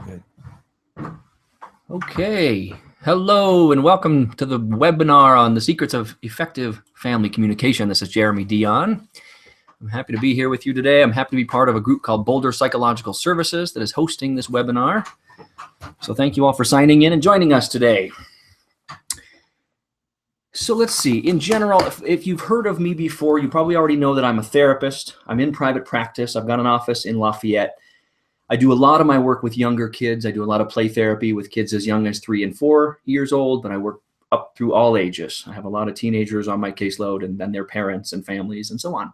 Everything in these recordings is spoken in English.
Good. Okay. Hello and welcome to the webinar on the secrets of effective family communication. This is Jeremy Dion. I'm happy to be here with you today. I'm happy to be part of a group called Boulder Psychological Services that is hosting this webinar. So thank you all for signing in and joining us today. So let's see. In general, if you've heard of me before, you probably already know that I'm a therapist. I'm in private practice. I've got an office in Lafayette. I do a lot of my work with younger kids. I do a lot of play therapy with kids as young as 3 and 4 years old, but I work up through all ages. I have a lot of teenagers on my caseload and then their parents and families and so on.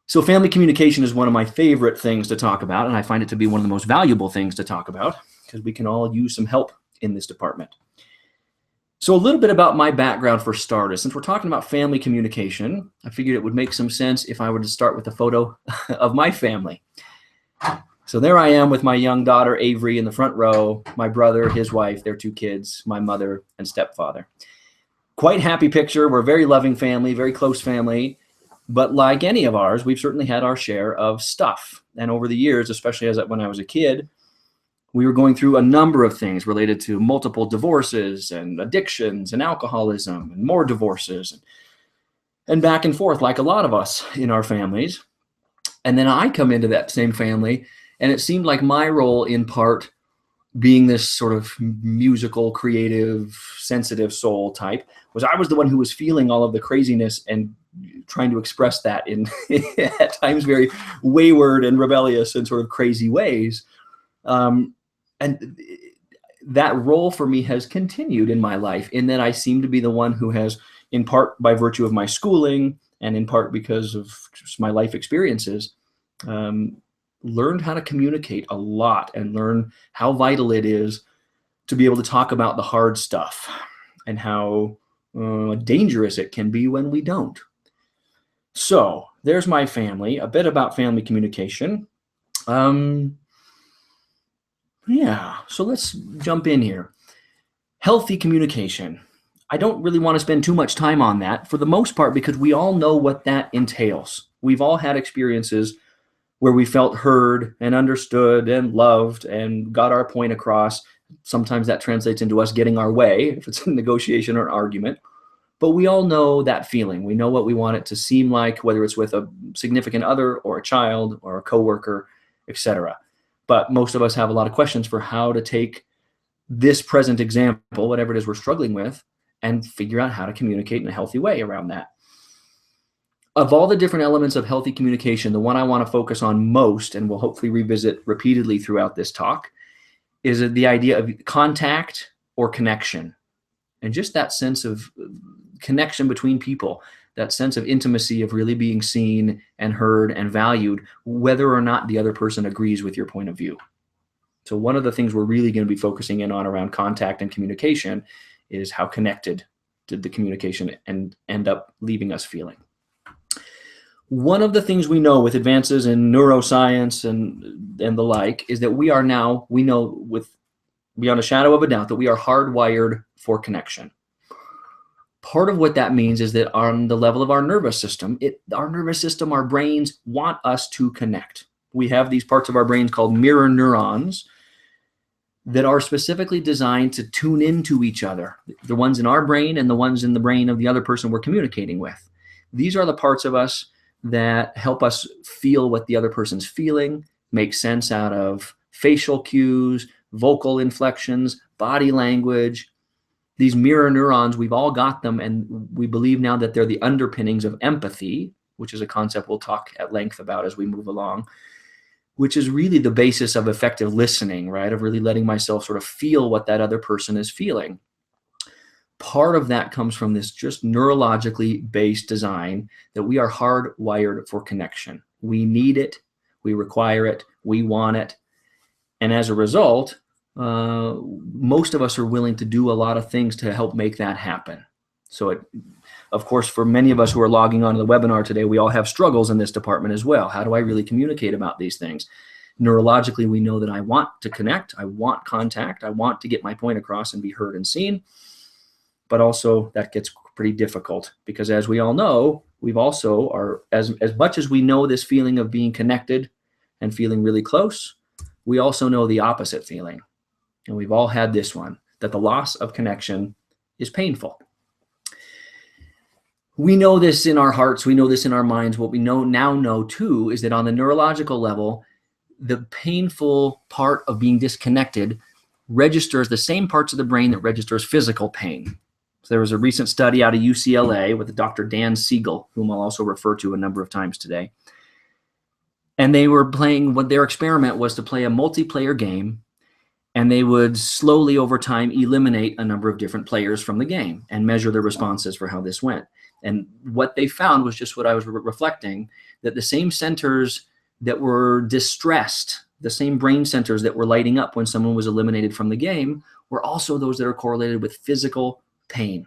So family communication is one of my favorite things to talk about, and I find it to be one of the most valuable things to talk about because we can all use some help in this department. So a little bit about my background for starters. Since we're talking about family communication, I figured it would make some sense if I were to start with a photo of my family. So there I am with my young daughter, Avery, in the front row, my brother, his wife, their 2 kids, my mother and stepfather. Quite happy picture. We're a very loving family, very close family. But like any of ours, we've certainly had our share of stuff. And over the years, especially when I was a kid, we were going through a number of things related to multiple divorces and addictions and alcoholism and more divorces and back and forth like a lot of us in our families. And then I come into that same family, and it seemed like my role, in part, being this sort of musical, creative, sensitive soul type, was I was the one who was feeling all of the craziness and trying to express that in at times very wayward and rebellious and sort of crazy ways. And that role for me has continued in my life, in that I seem to be the one who has, in part by virtue of my schooling and in part because of just my life experiences, learned how to communicate a lot and learn how vital it is to be able to talk about the hard stuff and how dangerous it can be when we don't. So there's my family, a bit about family communication. Yeah, so let's jump in here. Healthy communication. I don't really want to spend too much time on that for the most part because we all know what that entails. We've all had experiences where we felt heard and understood and loved and got our point across. Sometimes that translates into us getting our way if it's a negotiation or an argument. But we all know that feeling. We know what we want it to seem like, whether it's with a significant other or a child or a coworker, etc. But most of us have a lot of questions for how to take this present example, whatever it is we're struggling with, and figure out how to communicate in a healthy way around that. Of all the different elements of healthy communication, the one I want to focus on most, and we'll hopefully revisit repeatedly throughout this talk, is the idea of contact or connection. And just that sense of connection between people, that sense of intimacy, of really being seen and heard and valued, whether or not the other person agrees with your point of view. So one of the things we're really going to be focusing in on around contact and communication is how connected did the communication and end up leaving us feeling. One of the things we know with advances in neuroscience and the like is that we know with beyond a shadow of a doubt that we are hardwired for connection. Part of what that means is that on the level of our nervous system, our brains want us to connect. We have these parts of our brains called mirror neurons that are specifically designed to tune into each other, the ones in our brain and the ones in the brain of the other person we're communicating with. These are the parts of us that help us feel what the other person's feeling, make sense out of facial cues, vocal inflections, body language. These mirror neurons, we've all got them, and we believe now that they're the underpinnings of empathy, which is a concept we'll talk at length about as we move along, which is really the basis of effective listening, right? Of really letting myself sort of feel what that other person is feeling. Part of that comes from this just neurologically based design that we are hardwired for connection. We need it, we require it, we want it. And as a result, most of us are willing to do a lot of things to help make that happen. So of course, for many of us who are logging onto the webinar today, we all have struggles in this department as well. How do I really communicate about these things? Neurologically, we know that I want to connect, I want contact, I want to get my point across and be heard and seen. But also that gets pretty difficult because, as we all know, we've also are, as much as we know this feeling of being connected and feeling really close, we also know the opposite feeling. And we've all had this one, that the loss of connection is painful. We know this in our hearts. We know this in our minds. What we now know too is that on the neurological level, the painful part of being disconnected registers the same parts of the brain that registers physical pain. So there was a recent study out of UCLA with Dr. Dan Siegel, whom I'll also refer to a number of times today. And they were playing, what their experiment was to play a multiplayer game, and they would slowly over time eliminate a number of different players from the game and measure their responses for how this went. And what they found was just what I was reflecting, that the same centers that were distressed, the same brain centers that were lighting up when someone was eliminated from the game, were also those that are correlated with physical pain.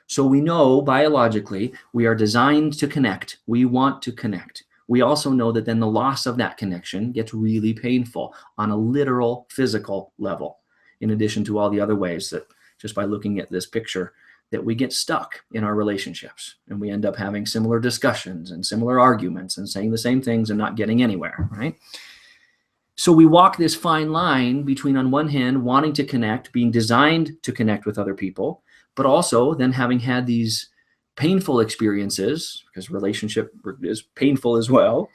So we know biologically we are designed to connect. We want to connect. We also know that then the loss of that connection gets really painful on a literal physical level, in addition to all the other ways that just by looking at this picture, that we get stuck in our relationships and we end up having similar discussions and similar arguments and saying the same things and not getting anywhere, right? So we walk this fine line between, on one hand, wanting to connect, being designed to connect with other people, but also then having had these painful experiences, because relationship is painful as well.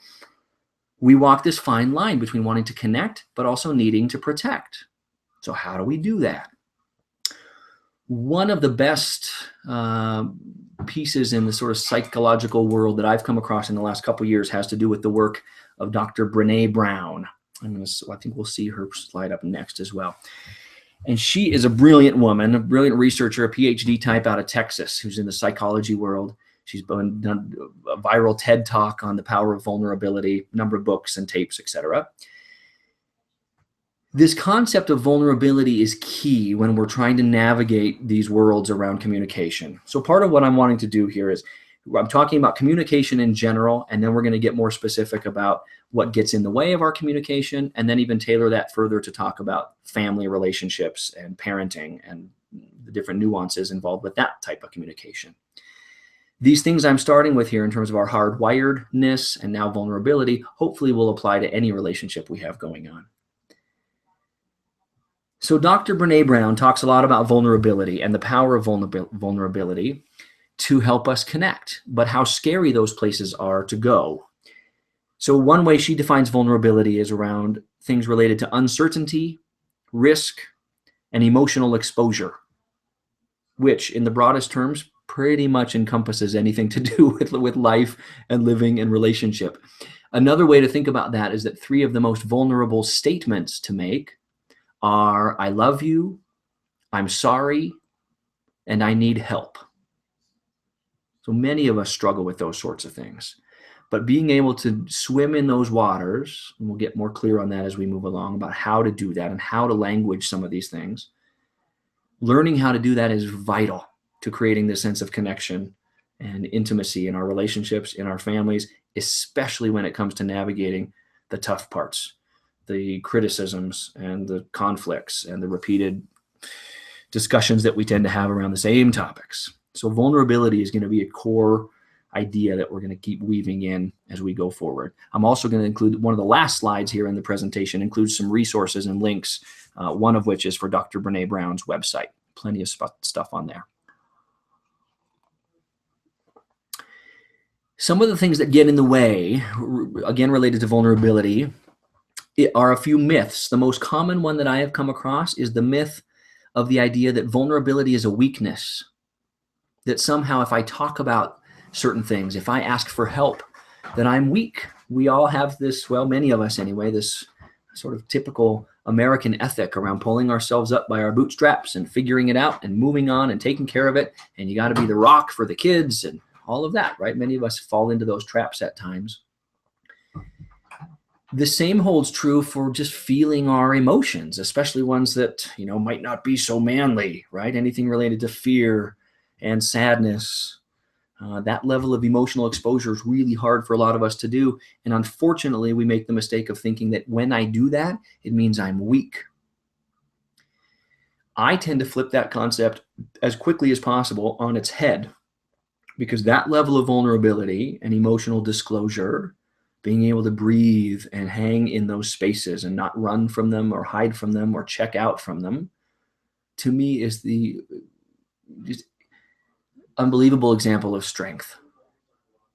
We walk this fine line between wanting to connect, but also needing to protect. So how do we do that? One of the best pieces in the sort of psychological world that I've come across in the last couple of years has to do with the work of Dr. Brené Brown. I think we'll see her slide up next as well. And she is a brilliant woman, a brilliant researcher, a PhD type out of Texas, who's in the psychology world. She's done a viral TED talk on the power of vulnerability, a number of books and tapes, etc. This concept of vulnerability is key when we're trying to navigate these worlds around communication. So part of what I'm wanting to do here is I'm talking about communication in general, and then we're going to get more specific about what gets in the way of our communication, and then even tailor that further to talk about family relationships and parenting and the different nuances involved with that type of communication. These things I'm starting with here in terms of our hardwiredness and now vulnerability, hopefully will apply to any relationship we have going on. So Dr. Brené Brown talks a lot about vulnerability and the power of vulnerability to help us connect, but how scary those places are to go. So one way she defines vulnerability is around things related to uncertainty, risk, and emotional exposure, which in the broadest terms pretty much encompasses anything to do with life and living and relationship. Another way to think about that is that 3 of the most vulnerable statements to make are, I love you, I'm sorry, and I need help. So many of us struggle with those sorts of things. But being able to swim in those waters, and we'll get more clear on that as we move along about how to do that and how to language some of these things, learning how to do that is vital to creating this sense of connection and intimacy in our relationships, in our families, especially when it comes to navigating the tough parts, the criticisms and the conflicts and the repeated discussions that we tend to have around the same topics. So vulnerability is going to be a core idea that we're going to keep weaving in as we go forward. I'm also going to include one of the last slides here in the presentation, includes some resources and links, one of which is for Dr. Brené Brown's website. Plenty of stuff on there. Some of the things that get in the way, again related to vulnerability, are a few myths. The most common one that I have come across is the myth of the idea that vulnerability is a weakness, that somehow if I talk about certain things, if I ask for help, then I'm weak. We all have this, well, many of us anyway, this sort of typical American ethic around pulling ourselves up by our bootstraps and figuring it out and moving on and taking care of it. And you got to be the rock for the kids and all of that, right? Many of us fall into those traps at times. The same holds true for just feeling our emotions, especially ones that, might not be so manly, right? Anything related to fear and sadness. That level of emotional exposure is really hard for a lot of us to do. And unfortunately, we make the mistake of thinking that when I do that, it means I'm weak. I tend to flip that concept as quickly as possible on its head, because that level of vulnerability and emotional disclosure being able to breathe and hang in those spaces and not run from them or hide from them or check out from them, to me is the just unbelievable example of strength.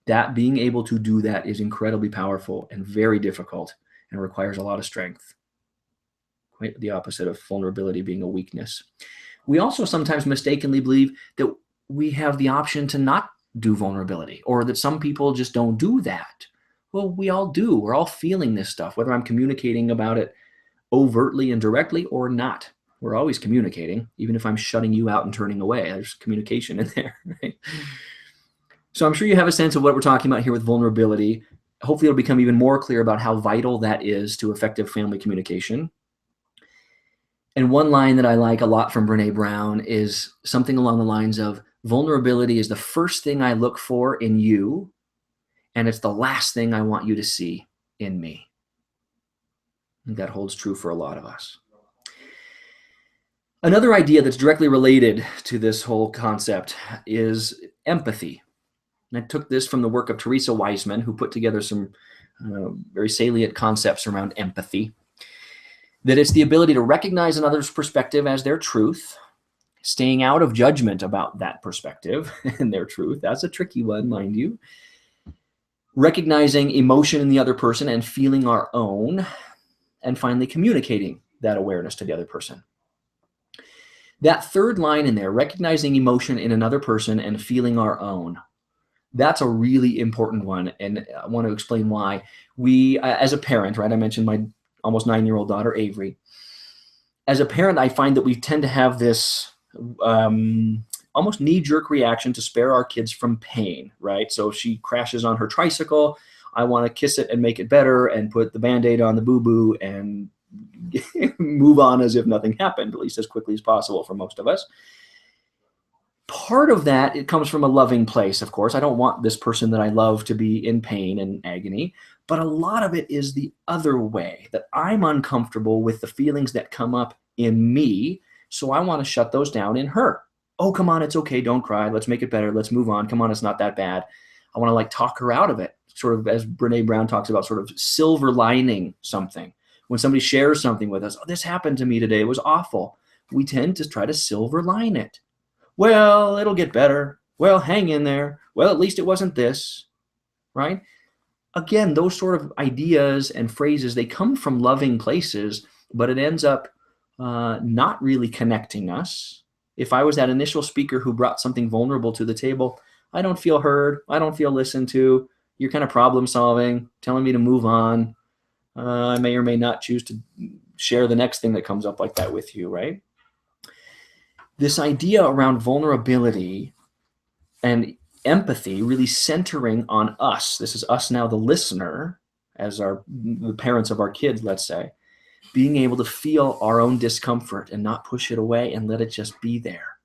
That being able to do that is incredibly powerful and very difficult and requires a lot of strength. Quite the opposite of vulnerability being a weakness. We also sometimes mistakenly believe that we have the option to not do vulnerability, or that some people just don't do that. Well, we all do. We're all feeling this stuff, whether I'm communicating about it overtly and directly or not. We're always communicating, even if I'm shutting you out and turning away. There's communication in there, right? So I'm sure you have a sense of what we're talking about here with vulnerability. Hopefully it'll become even more clear about how vital that is to effective family communication. And one line that I like a lot from Brené Brown is something along the lines of, vulnerability is the first thing I look for in you, and it's the last thing I want you to see in me. I think that holds true for a lot of us. Another idea that's directly related to this whole concept is empathy. And I took this from the work of Teresa Wiseman, who put together some very salient concepts around empathy. That it's the ability to recognize another's perspective as their truth, staying out of judgment about that perspective and their truth. That's a tricky one, mind you. Recognizing emotion in the other person and feeling our own, and finally communicating that awareness to the other person. That third line in there, recognizing emotion in another person and feeling our own, that's a really important one, and I want to explain why. We, as a parent, right, I mentioned my almost 9-year-old daughter, Avery. As a parent, I find that we tend to have this almost knee-jerk reaction to spare our kids from pain, right? So if she crashes on her tricycle, I want to kiss it and make it better and put the Band-Aid on the boo-boo and move on as if nothing happened, at least as quickly as possible for most of us. Part of that, it comes from a loving place, of course. I don't want this person that I love to be in pain and agony, but a lot of it is the other way, that I'm uncomfortable with the feelings that come up in me, so I want to shut those down in her. Oh, come on, it's okay, don't cry, let's make it better, let's move on, come on, it's not that bad. I want to like talk her out of it, sort of as Brené Brown talks about, sort of silver lining something. When somebody shares something with us, oh, this happened to me today, it was awful. We tend to try to silver line it. Well, it'll get better. Well, hang in there. Well, at least it wasn't this, right? Again, those sort of ideas and phrases, they come from loving places, but it ends up not really connecting us. If I was that initial speaker who brought something vulnerable to the table, I don't feel heard. I don't feel listened to. You're kind of problem solving, telling me to move on. I may or may not choose to share the next thing that comes up like that with you, right? This idea around vulnerability and empathy really centering on us. This is us now, the listener, as the parents of our kids, let's say, being able to feel our own discomfort and not push it away and let it just be there.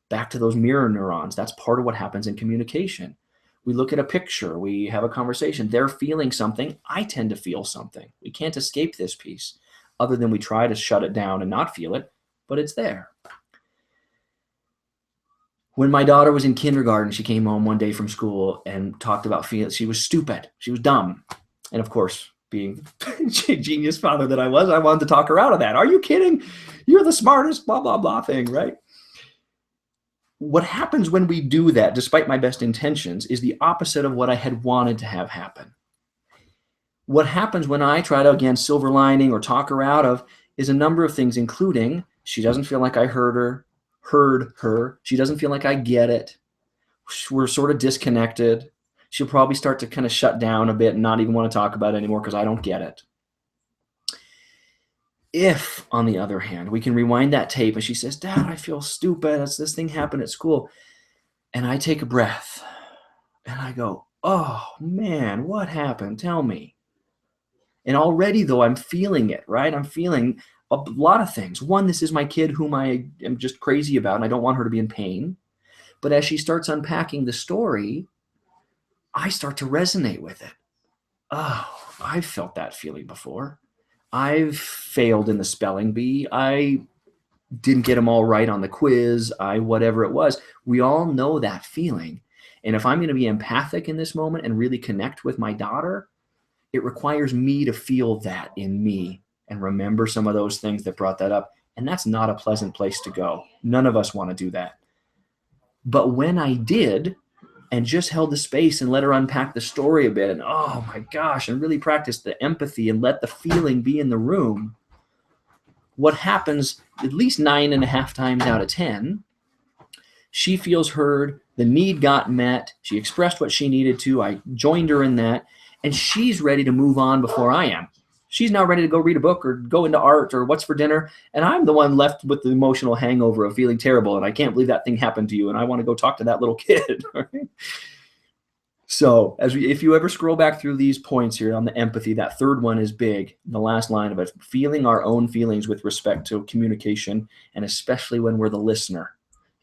Back to those mirror neurons. That's part of what happens in communication. We look at a picture, we have a conversation, they're feeling something, I tend to feel something. We can't escape this piece, other than we try to shut it down and not feel it, but it's there. When my daughter was in kindergarten, she came home one day from school and talked about feeling she was stupid, she was dumb. And of course, being the genius father that I was, I wanted to talk her out of that. Are you kidding? You're the smartest, blah, blah, blah thing, right? What happens when we do that, despite my best intentions, is the opposite of what I had wanted to have happen. What happens when I try to, again, silver lining or talk her out of is a number of things, including she doesn't feel like I heard her. She doesn't feel like I get it. We're sort of disconnected. She'll probably start to kind of shut down a bit and not even want to talk about it anymore because I don't get it. If, on the other hand, we can rewind that tape and she says, Dad, I feel stupid. This thing happened at school. And I take a breath and I go, oh man, what happened? Tell me. And already though, I'm feeling it, right? I'm feeling a lot of things. One, this is my kid whom I am just crazy about and I don't want her to be in pain. But as she starts unpacking the story, I start to resonate with it. Oh, I've felt that feeling before. I've failed in the spelling bee. I didn't get them all right on the quiz. Whatever it was. We all know that feeling. And if I'm going to be empathic in this moment and really connect with my daughter, it requires me to feel that in me and remember some of those things that brought that up. And that's not a pleasant place to go. None of us want to do that. But when I did, and just held the space and let her unpack the story a bit, and oh my gosh, and really practiced the empathy and let the feeling be in the room, what happens at least 9.5 times out of 10, she feels heard, the need got met, she expressed what she needed to, I joined her in that, and she's ready to move on before I am. She's now ready to go read a book or go into art or what's for dinner, and I'm the one left with the emotional hangover of feeling terrible, and I can't believe that thing happened to you, and I want to go talk to that little kid. Right? So if you ever scroll back through these points here on the empathy, that third one is big. The last line of it, feeling our own feelings with respect to communication, and especially when we're the listener,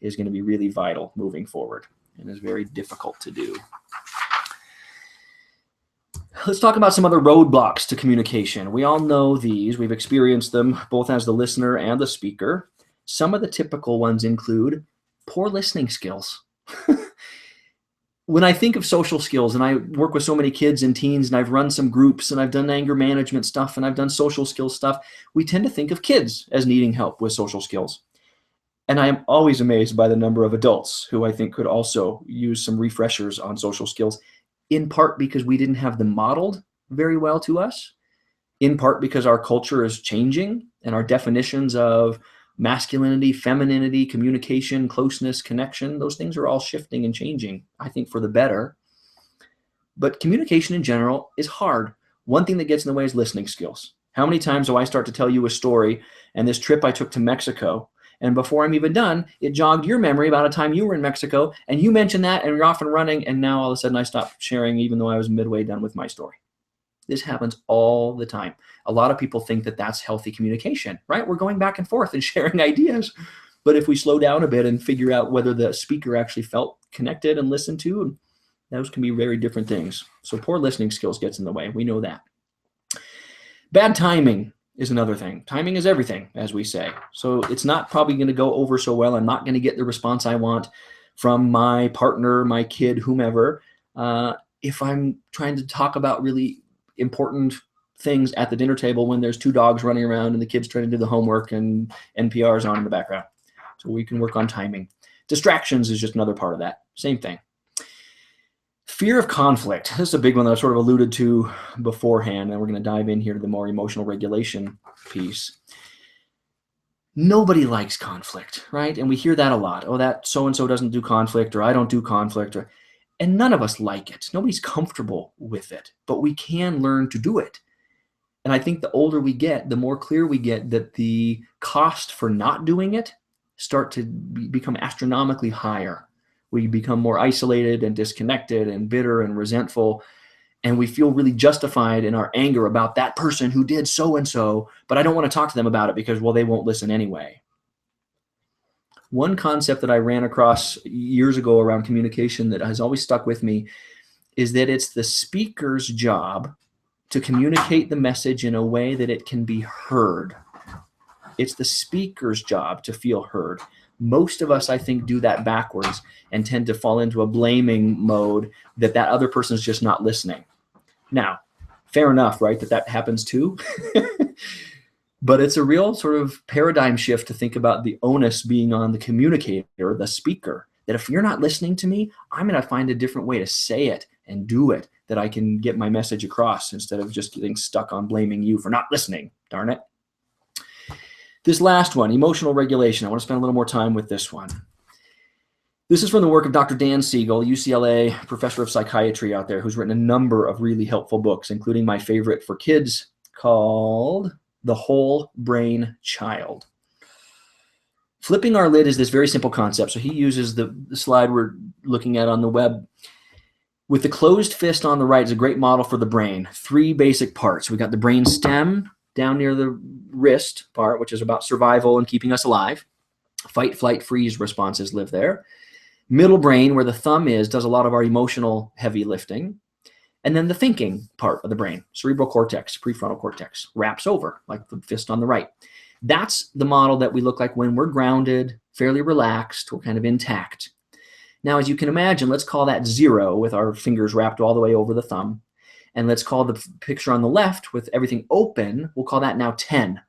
is going to be really vital moving forward and is very difficult to do. Let's talk about some other roadblocks to communication. We all know these. We've experienced them both as the listener and the speaker. Some of the typical ones include poor listening skills. When I think of social skills, and I work with so many kids and teens, and I've run some groups, and I've done anger management stuff, and I've done social skills stuff, we tend to think of kids as needing help with social skills. And I am always amazed by the number of adults who I think could also use some refreshers on social skills, in part because we didn't have them modeled very well to us, in part because our culture is changing and our definitions of masculinity, femininity, communication, closeness, connection, those things are all shifting and changing, I think, for the better. But communication in general is hard. One thing that gets in the way is listening skills. How many times do I start to tell you a story and this trip I took to Mexico, and before I'm even done, it jogged your memory about a time you were in Mexico, and you mentioned that, and you're off and running, and now all of a sudden I stopped sharing even though I was midway done with my story. This happens all the time. A lot of people think that that's healthy communication, right? We're going back and forth and sharing ideas. But if we slow down a bit and figure out whether the speaker actually felt connected and listened to, those can be very different things. So poor listening skills gets in the way. We know that. Bad timing is another thing. Timing is everything, as we say. So it's not probably going to go over so well. I'm not going to get the response I want from my partner, my kid, whomever, if I'm trying to talk about really important things at the dinner table when there's 2 dogs running around and the kids trying to do the homework and NPR is on in the background. So we can work on timing. Distractions is just another part of that. Same thing. Fear of conflict. This is a big one that I sort of alluded to beforehand, and we're going to dive in here to the more emotional regulation piece. Nobody likes conflict, right? And we hear that a lot. Oh, that so-and-so doesn't do conflict, or I don't do conflict, and none of us like it. Nobody's comfortable with it, but we can learn to do it. And I think the older we get, the more clear we get that the cost for not doing it start to become astronomically higher. We become more isolated and disconnected and bitter and resentful, and we feel really justified in our anger about that person who did so-and-so, but I don't want to talk to them about it because, well, they won't listen anyway. One concept that I ran across years ago around communication that has always stuck with me is that it's the speaker's job to communicate the message in a way that it can be heard. It's the speaker's job to feel heard. Most of us, I think, do that backwards and tend to fall into a blaming mode that other person is just not listening. Now, fair enough, right, that happens too. But it's a real sort of paradigm shift to think about the onus being on the communicator, the speaker, that if you're not listening to me, I'm going to find a different way to say it and do it that I can get my message across instead of just getting stuck on blaming you for not listening. Darn it. This last one, emotional regulation. I want to spend a little more time with this one. This is from the work of Dr. Dan Siegel, UCLA professor of psychiatry out there, who's written a number of really helpful books, including my favorite for kids called The Whole Brain Child. Flipping our lid is this very simple concept. So he uses the slide we're looking at on the web. With the closed fist on the right is a great model for the brain. 3 basic parts. We got the brain stem down near the wrist part, which is about survival and keeping us alive. Fight, flight, freeze responses live there. Middle brain, where the thumb is, does a lot of our emotional heavy lifting. And then the thinking part of the brain, cerebral cortex, prefrontal cortex, wraps over like the fist on the right. That's the model that we look like when we're grounded, fairly relaxed, we're kind of intact. Now, as you can imagine, let's call that 0 with our fingers wrapped all the way over the thumb. And let's call the picture on the left with everything open, we'll call that now 10,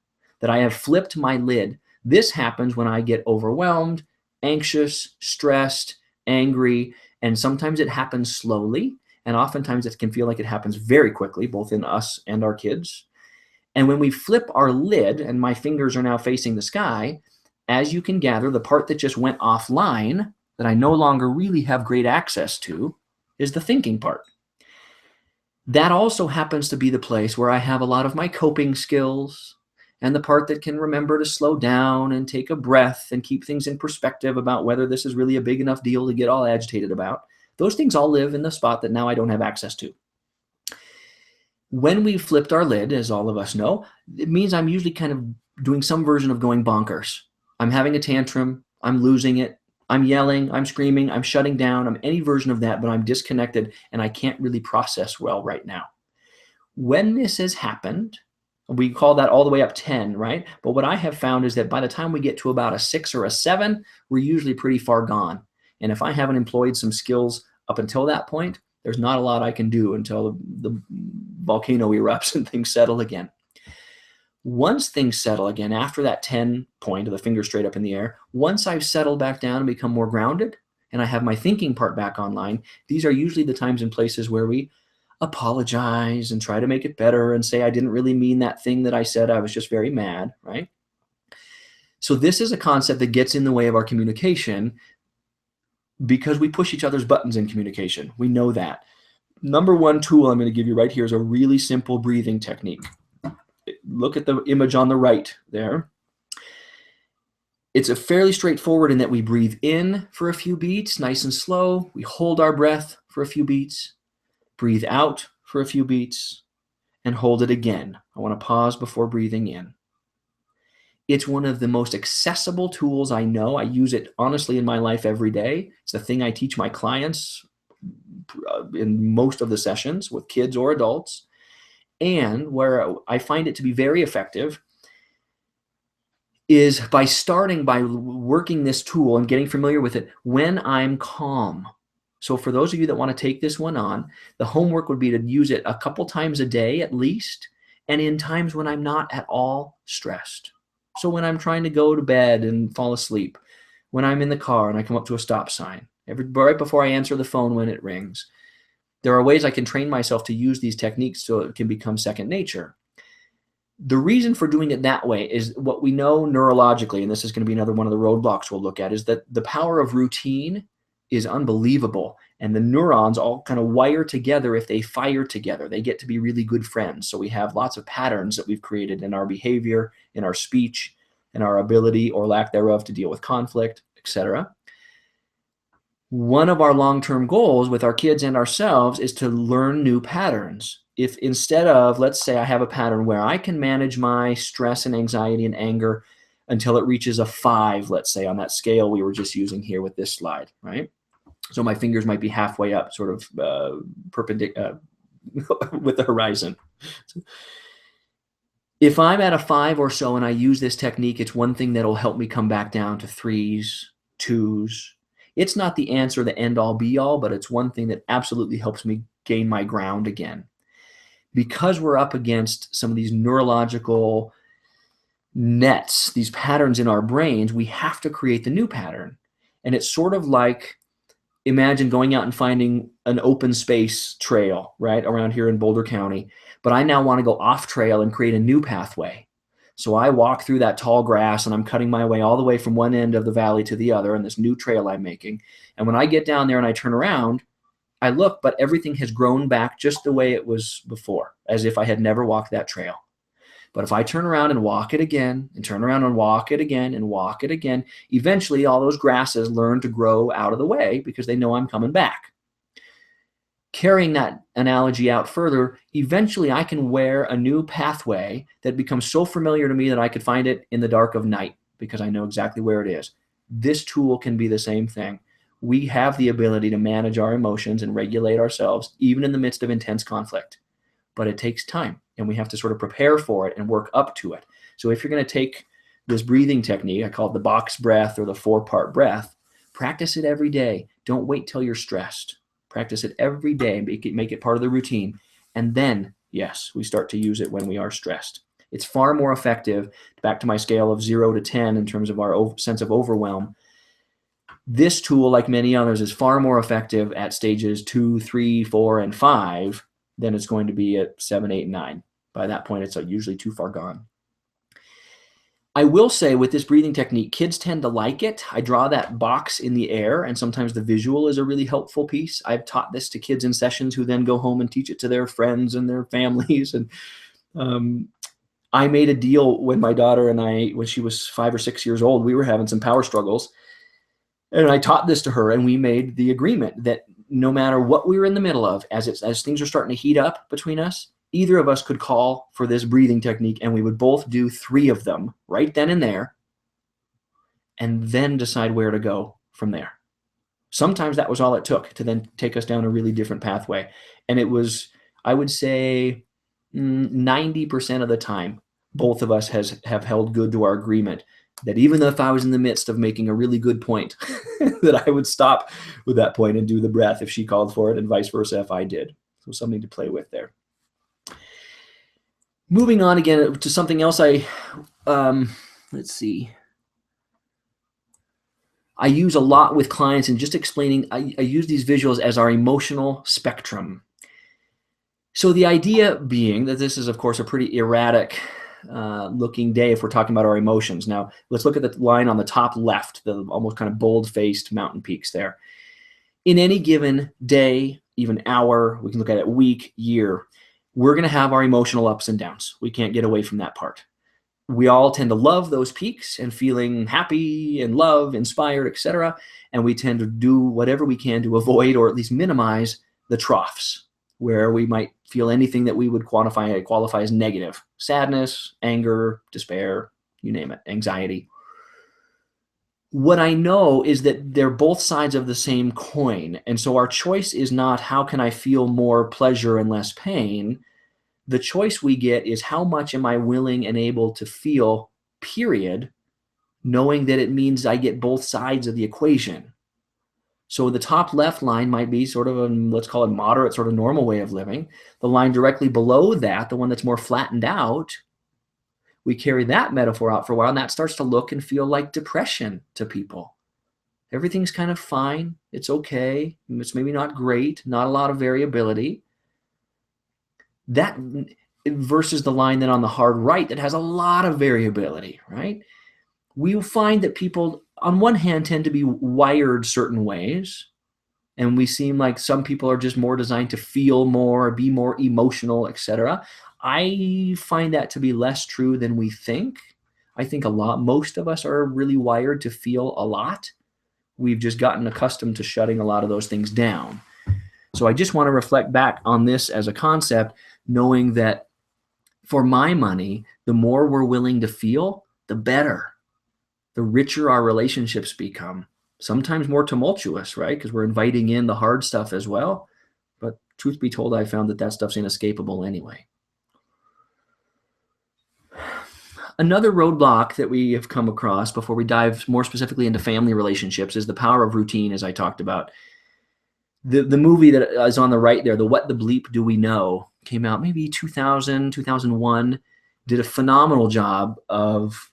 that I have flipped my lid. This happens when I get overwhelmed, anxious, stressed, angry, and sometimes it happens slowly. And oftentimes it can feel like it happens very quickly, both in us and our kids. And when we flip our lid, and my fingers are now facing the sky, as you can gather, the part that just went offline, that I no longer really have great access to, is the thinking part. That also happens to be the place where I have a lot of my coping skills and the part that can remember to slow down and take a breath and keep things in perspective about whether this is really a big enough deal to get all agitated about. Those things all live in the spot that now I don't have access to. When we flipped our lid, as all of us know, it means I'm usually kind of doing some version of going bonkers. I'm having a tantrum, I'm losing it, I'm yelling, I'm screaming, I'm shutting down, I'm any version of that, but I'm disconnected and I can't really process well right now. When this has happened, we call that all the way up 10, right? But what I have found is that by the time we get to about a 6 or a 7, we're usually pretty far gone. And if I haven't employed some skills up until that point, there's not a lot I can do until the volcano erupts and things settle again. Once things settle again, after that 10 point of the finger straight up in the air, once I've settled back down and become more grounded and I have my thinking part back online, these are usually the times and places where we apologize and try to make it better and say, I didn't really mean that thing that I said. I was just very mad, right? So this is a concept that gets in the way of our communication because we push each other's buttons in communication. We know that. Number one tool I'm going to give you right here is a really simple breathing technique. Look at the image on the right there. It's a fairly straightforward in that we breathe in for a few beats, nice and slow. We hold our breath for a few beats, breathe out for a few beats, and hold it again. I want to pause before breathing in. It's one of the most accessible tools I know. I use it honestly in my life every day. It's the thing I teach my clients in most of the sessions with kids or adults. And where I find it to be very effective is by starting by working this tool and getting familiar with it when I'm calm. So for those of you that want to take this one on, the homework would be to use it a couple times a day at least, and in times when I'm not at all stressed. So when I'm trying to go to bed and fall asleep, when I'm in the car and I come up to a stop sign, right before I answer the phone when it rings, there are ways I can train myself to use these techniques so it can become second nature. The reason for doing it that way is what we know neurologically, and this is going to be another one of the roadblocks we'll look at, is that the power of routine is unbelievable. And the neurons all kind of wire together. If they fire together, they get to be really good friends. So we have lots of patterns that we've created in our behavior, in our speech, in our ability or lack thereof to deal with conflict, etc. One of our long-term goals with our kids and ourselves is to learn new patterns. If instead of, let's say I have a pattern where I can manage my stress and anxiety and anger until it reaches a 5, let's say, on that scale we were just using here with this slide, right? So my fingers might be halfway up, sort of perpendicular with the horizon. If I'm at a 5 or so and I use this technique, it's one thing that'll help me come back down to 3s, 2s. It's not the answer, the end all be all, but it's one thing that absolutely helps me gain my ground again. Because we're up against some of these neurological nets, these patterns in our brains, we have to create the new pattern. And it's sort of like, imagine going out and finding an open space trail, right, around here in Boulder County. But I now want to go off trail and create a new pathway. So I walk through that tall grass and I'm cutting my way all the way from one end of the valley to the other in this new trail I'm making. And when I get down there and I turn around, I look, but everything has grown back just the way it was before, as if I had never walked that trail. But if I turn around and walk it again, and turn around and walk it again, and walk it again, eventually all those grasses learn to grow out of the way because they know I'm coming back. Carrying that analogy out further, eventually I can wear a new pathway that becomes so familiar to me that I could find it in the dark of night because I know exactly where it is. This tool can be the same thing. We have the ability to manage our emotions and regulate ourselves even in the midst of intense conflict. But it takes time, and we have to sort of prepare for it and work up to it. So if you're going to take this breathing technique, I call it the box breath or the 4-part breath, practice it every day. Don't wait till you're stressed. Practice it every day and make it part of the routine. And then, yes, we start to use it when we are stressed. It's far more effective, back to my scale of 0 to 10 in terms of our sense of overwhelm. This tool, like many others, is far more effective at stages 2, 3, 4, and 5 than it's going to be at 7, 8, and 9. By that point, it's usually too far gone. I will say with this breathing technique, kids tend to like it. I draw that box in the air, and sometimes the visual is a really helpful piece. I've taught this to kids in sessions who then go home and teach it to their friends and their families. And I made a deal when my daughter and I, when she was 5 or 6 years old, we were having some power struggles. And I taught this to her, and we made the agreement that no matter what we were in the middle of, as things are starting to heat up between us, either of us could call for this breathing technique, and we would both do 3 of them right then and there, and then decide where to go from there. Sometimes that was all it took to then take us down a really different pathway. And it was, I would say, 90% of the time, both of us have held good to our agreement that even if I was in the midst of making a really good point, that I would stop with that point and do the breath if she called for it, and vice versa if I did. So something to play with there. Moving on again to something else, let's see. I use a lot with clients and just explaining, I use these visuals as our emotional spectrum. So the idea being that this is, of course, a pretty erratic looking day if we're talking about our emotions. Now, let's look at the line on the top left, the almost kind of bold-faced mountain peaks there. In any given day, even hour, we can look at it week, year, we're going to have our emotional ups and downs. We can't get away from that part. We all tend to love those peaks and feeling happy and love, inspired, etc. And we tend to do whatever we can to avoid or at least minimize the troughs, where we might feel anything that we would qualify as negative: sadness, anger, despair, you name it, anxiety. What I know is that they're both sides of the same coin. And so our choice is not how can I feel more pleasure and less pain. The choice we get is how much am I willing and able to feel, period, knowing that it means I get both sides of the equation. So the top left line might be sort of a, let's call it moderate, sort of normal way of living. The line directly below that, the one that's more flattened out, we carry that metaphor out for a while, and that starts to look and feel like depression to people. Everything's kind of fine. It's okay. It's maybe not great, not a lot of variability. That versus the line then on the hard right that has a lot of variability, right? We'll find that people, on one hand, tend to be wired certain ways, and we seem like some people are just more designed to feel more, be more emotional, etc. I find that to be less true than we think. I think most of us are really wired to feel a lot. We've just gotten accustomed to shutting a lot of those things down. So I just want to reflect back on this as a concept, knowing that for my money, the more we're willing to feel, the better. The richer our relationships become. Sometimes more tumultuous, right? Because we're inviting in the hard stuff as well. But truth be told, I found that that stuff's inescapable anyway. Another roadblock that we have come across before we dive more specifically into family relationships is the power of routine, as I talked about. The movie that is on the right there, the What the Bleep Do We Know, came out maybe 2000, 2001, did a phenomenal job of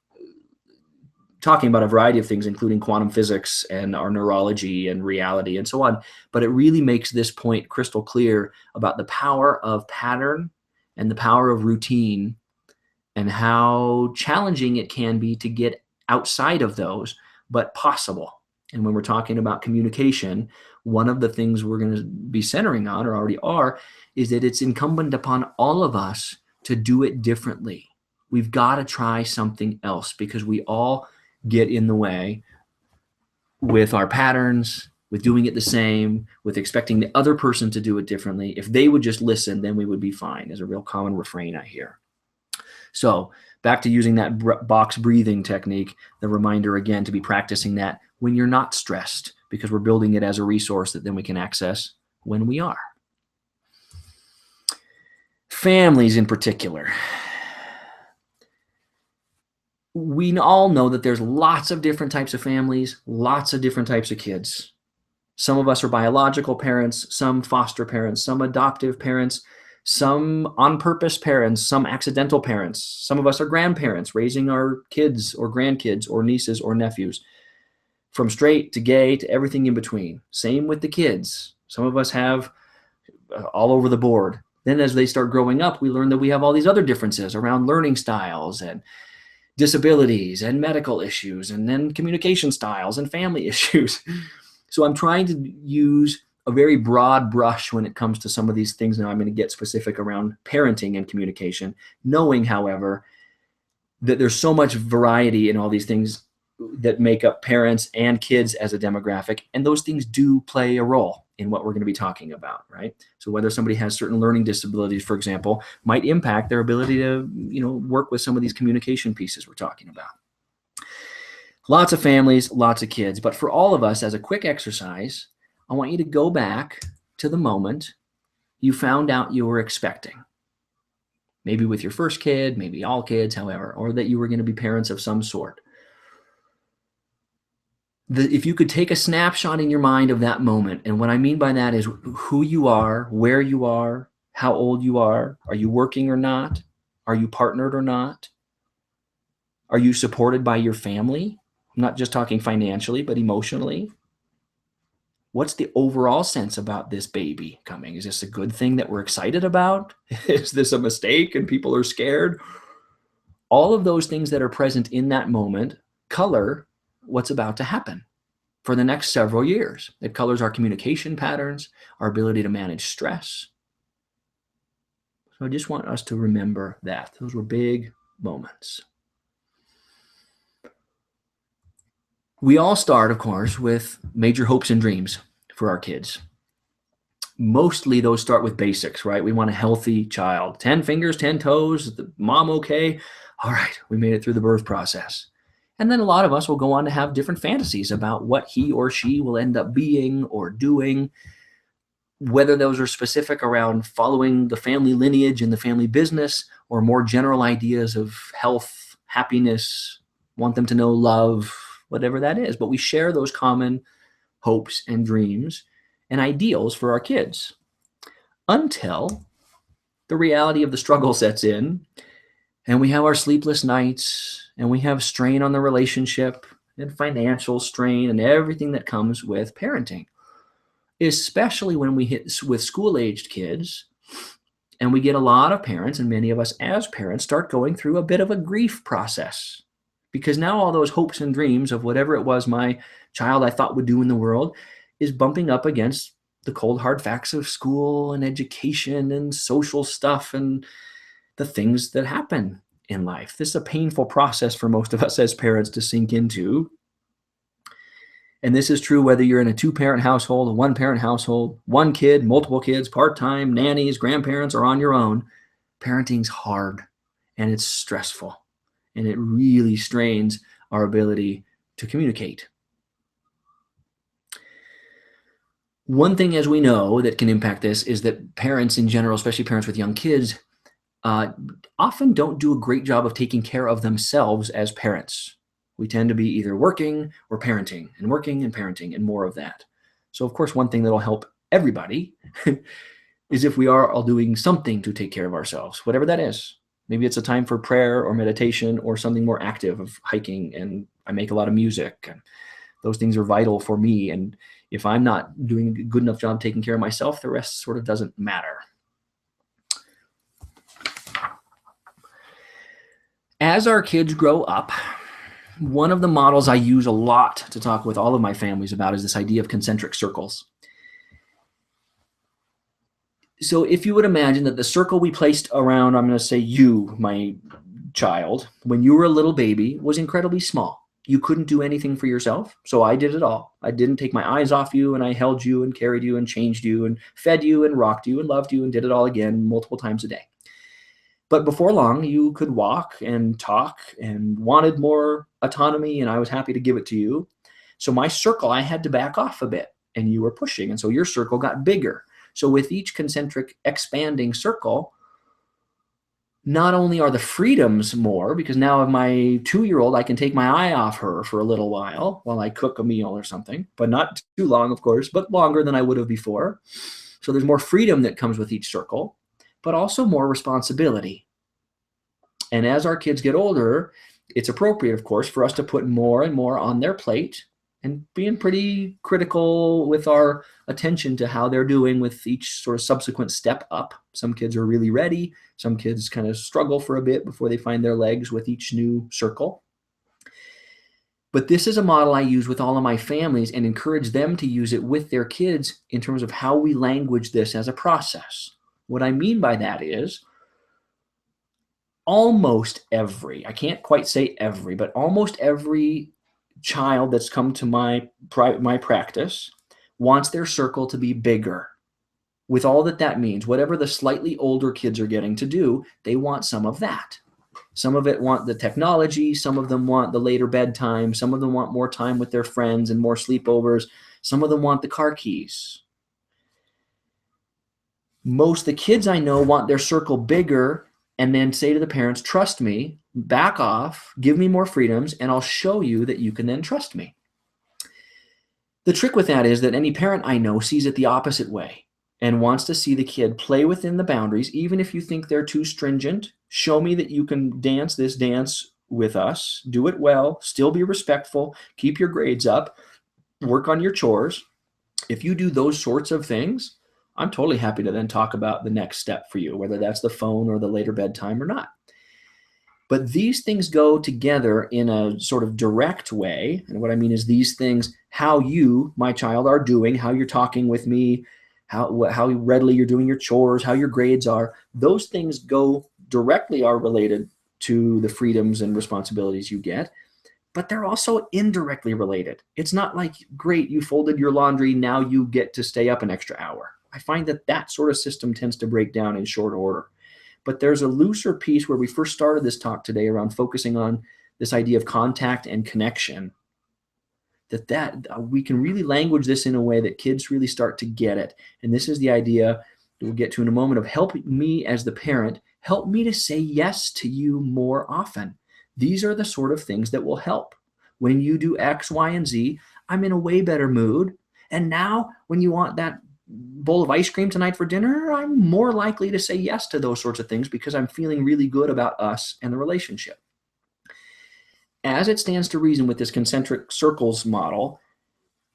talking about a variety of things, including quantum physics and our neurology and reality and so on. But it really makes this point crystal clear about the power of pattern and the power of routine and how challenging it can be to get outside of those, but possible. And when we're talking about communication, one of the things we're going to be centering on, or already are, is that it's incumbent upon all of us to do it differently. We've got to try something else because we all get in the way with our patterns, with doing it the same, with expecting the other person to do it differently. If they would just listen, then we would be fine, is a real common refrain I hear. So back to using that box breathing technique, the reminder again to be practicing that when you're not stressed, because we're building it as a resource that then we can access when we are. Families in particular. We all know that there's lots of different types of families, lots of different types of kids. Some of us are biological parents, some foster parents, some adoptive parents, Some on purpose parents, some accidental parents. Some of us are grandparents raising our kids or grandkids or nieces or nephews, from straight to gay to everything in between. Same with the kids. Some of us have all over the board. Then as they start growing up, we learn that we have all these other differences around learning styles and disabilities and medical issues, and then communication styles and family issues. So I'm trying to use a very broad brush when it comes to some of these things. Now I'm going to get specific around parenting and communication, knowing, however, that there's so much variety in all these things that make up parents and kids as a demographic, and those things do play a role in what we're going to be talking about, right? So whether somebody has certain learning disabilities, for example, might impact their ability to, work with some of these communication pieces we're talking about. Lots of families, lots of kids, but for all of us, as a quick exercise, I want you to go back to the moment you found out you were expecting. Maybe with your first kid, maybe all kids, however, or that you were going to be parents of some sort. If you could take a snapshot in your mind of that moment, and what I mean by that is who you are, where you are, how old you are you working or not? Are you partnered or not? Are you supported by your family? I'm not just talking financially, but emotionally. What's the overall sense about this baby coming? Is this a good thing that we're excited about? Is this a mistake and people are scared? All of those things that are present in that moment color what's about to happen for the next several years. It colors our communication patterns, our ability to manage stress. So I just want us to remember that. Those were big moments. We all start, of course, with major hopes and dreams for our kids. Mostly those start with basics, right? We want a healthy child. 10 fingers, 10 toes, the mom okay? All right, we made it through the birth process. And then a lot of us will go on to have different fantasies about what he or she will end up being or doing, whether those are specific around following the family lineage and the family business, or more general ideas of health, happiness, want them to know love, whatever that is. But we share those common hopes and dreams and ideals for our kids until the reality of the struggle sets in, and we have our sleepless nights, and we have strain on the relationship and financial strain and everything that comes with parenting, especially when we hit with school-aged kids. And we get a lot of parents, and many of us as parents, start going through a bit of a grief process, because now all those hopes and dreams of whatever it was my child I thought would do in the world is bumping up against the cold hard facts of school and education and social stuff and the things that happen in life. This is a painful process for most of us as parents to sink into. And this is true whether you're in a 2-parent household, a 1-parent household, 1 kid, multiple kids, part-time, nannies, grandparents, or on your own. Parenting's hard and it's stressful, and it really strains our ability to communicate. One thing, as we know, that can impact this is that parents in general, especially parents with young kids, often don't do a great job of taking care of themselves as parents. We tend to be either working or parenting, and working and parenting, and more of that. So of course, one thing that'll help everybody is if we are all doing something to take care of ourselves, whatever that is. Maybe it's a time for prayer or meditation or something more active of hiking, and I make a lot of music, and those things are vital for me. And if I'm not doing a good enough job taking care of myself, the rest sort of doesn't matter. As our kids grow up, one of the models I use a lot to talk with all of my families about is this idea of concentric circles. So if you would imagine that the circle we placed around, I'm going to say you, my child, when you were a little baby, was incredibly small. You couldn't do anything for yourself, so I did it all. I didn't take my eyes off you, and I held you and carried you and changed you and fed you and rocked you and loved you and did it all again multiple times a day. But before long, you could walk and talk and wanted more autonomy, and I was happy to give it to you. So my circle, I had to back off a bit, and you were pushing, and so your circle got bigger. So with each concentric expanding circle, not only are the freedoms more, because now my 2-year-old, I can take my eye off her for a little while I cook a meal or something, but not too long, of course, but longer than I would have before. So there's more freedom that comes with each circle. but also more responsibility. And as our kids get older, it's appropriate, of course, for us to put more and more on their plate and being pretty critical with our attention to how they're doing with each sort of subsequent step up. Some kids are really ready. Some kids kind of struggle for a bit before they find their legs with each new circle. But this is a model I use with all of my families and encourage them to use it with their kids in terms of how we language this as a process. What I mean by that is almost every, I can't quite say every, but almost every child that's come to my practice wants their circle to be bigger, with all that means. Whatever the slightly older kids are getting to do, they want some of that. Some of it want the technology, some of them want the later bedtime, some of them want more time with their friends and more sleepovers, some of them want the car keys. Most of the kids I know want their circle bigger and then say to the parents, trust me, back off, give me more freedoms, and I'll show you that you can then trust me. The trick with that is that any parent I know sees it the opposite way and wants to see the kid play within the boundaries, even if you think they're too stringent. Show me that you can dance this dance with us, do it well, still be respectful, keep your grades up, work on your chores. If you do those sorts of things, I'm totally happy to then talk about the next step for you, whether that's the phone or the later bedtime or not. But these things go together in a sort of direct way. And what I mean is these things, how you, my child, are doing, how you're talking with me, how readily you're doing your chores, how your grades are, those things directly are related to the freedoms and responsibilities you get, but they're also indirectly related. It's not like, great, you folded your laundry, now you get to stay up an extra hour. I find that sort of system tends to break down in short order. But there's a looser piece where we first started this talk today around focusing on this idea of contact and connection, that we can really language this in a way that kids really start to get it. And this is the idea that we'll get to in a moment of help me as the parent, help me to say yes to you more often. These are the sort of things that will help. When you do X, Y, and Z, I'm in a way better mood. And now when you want that bowl of ice cream tonight for dinner, I'm more likely to say yes to those sorts of things because I'm feeling really good about us and the relationship. As it stands to reason with this concentric circles model,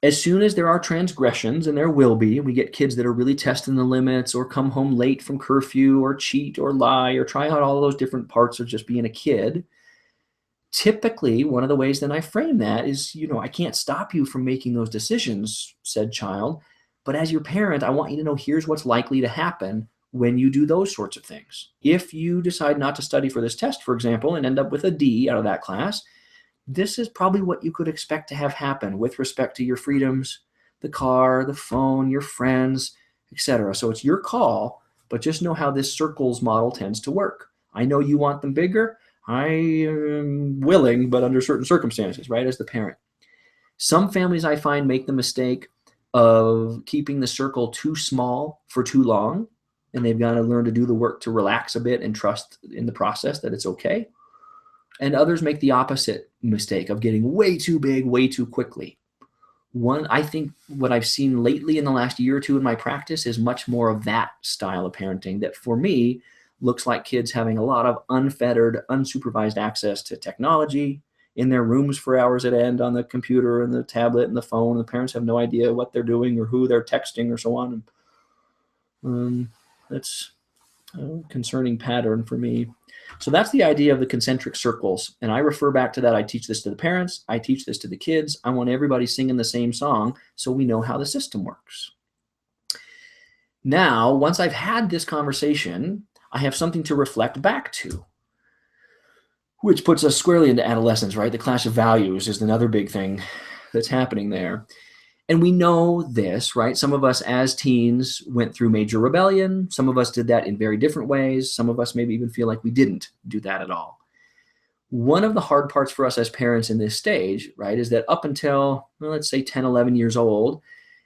as soon as there are transgressions, and there will be, we get kids that are really testing the limits or come home late from curfew or cheat or lie or try out all those different parts of just being a kid. Typically, one of the ways that I frame that is, I can't stop you from making those decisions, said child. But as your parent, I want you to know here's what's likely to happen when you do those sorts of things. If you decide not to study for this test, for example, and end up with a D out of that class, this is probably what you could expect to have happen with respect to your freedoms, the car, the phone, your friends, etc. So it's your call, but just know how this circles model tends to work. I know you want them bigger. I am willing, but under certain circumstances, right, as the parent. Some families I find make the mistake of keeping the circle too small for too long, and they've got to learn to do the work to relax a bit and trust in the process that it's okay. And others make the opposite mistake of getting way too big, way too quickly. I think what I've seen lately in the last year or two in my practice is much more of that style of parenting that for me looks like kids having a lot of unfettered, unsupervised access to technology, in their rooms for hours at end on the computer and the tablet and the phone. The parents have no idea what they're doing or who they're texting or so on. That's a concerning pattern for me. So that's the idea of the concentric circles. And I refer back to that. I teach this to the parents. I teach this to the kids. I want everybody singing the same song so we know how the system works. Now, once I've had this conversation, I have something to reflect back to, which puts us squarely into adolescence, right? The clash of values is another big thing that's happening there. And we know this, right? Some of us as teens went through major rebellion. Some of us did that in very different ways. Some of us maybe even feel like we didn't do that at all. One of the hard parts for us as parents in this stage, right, is that up until, let's say 10, 11 years old,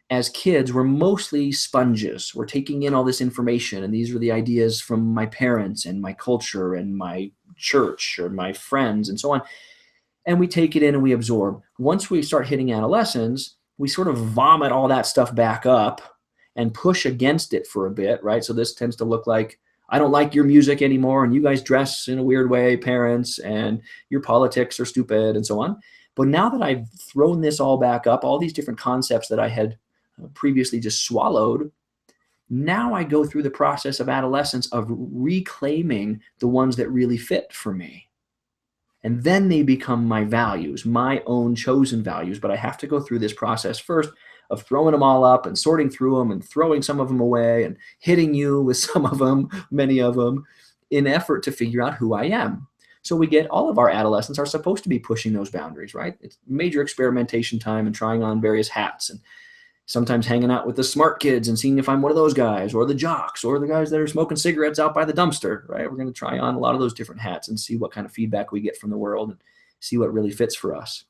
as kids, we're mostly sponges. We're taking in all this information, and these are the ideas from my parents and my culture and my church or my friends and so on. And we take it in and we absorb. Once we start hitting adolescence, we sort of vomit all that stuff back up and push against it for a bit, right? So this tends to look like I don't like your music anymore, and you guys dress in a weird way, parents, and your politics are stupid, and so on. But now that I've thrown this all back up, all these different concepts that I had previously just swallowed, now I go through the process of adolescence of reclaiming the ones that really fit for me. And then they become my values, my own chosen values. But I have to go through this process first of throwing them all up and sorting through them and throwing some of them away and hitting you with some of them, many of them, in effort to figure out who I am. So we get all of our adolescents are supposed to be pushing those boundaries, right? It's major experimentation time and trying on various hats and sometimes hanging out with the smart kids and seeing if I'm one of those guys, or the jocks, or the guys that are smoking cigarettes out by the dumpster, right? We're going to try on a lot of those different hats and see what kind of feedback we get from the world and see what really fits for us.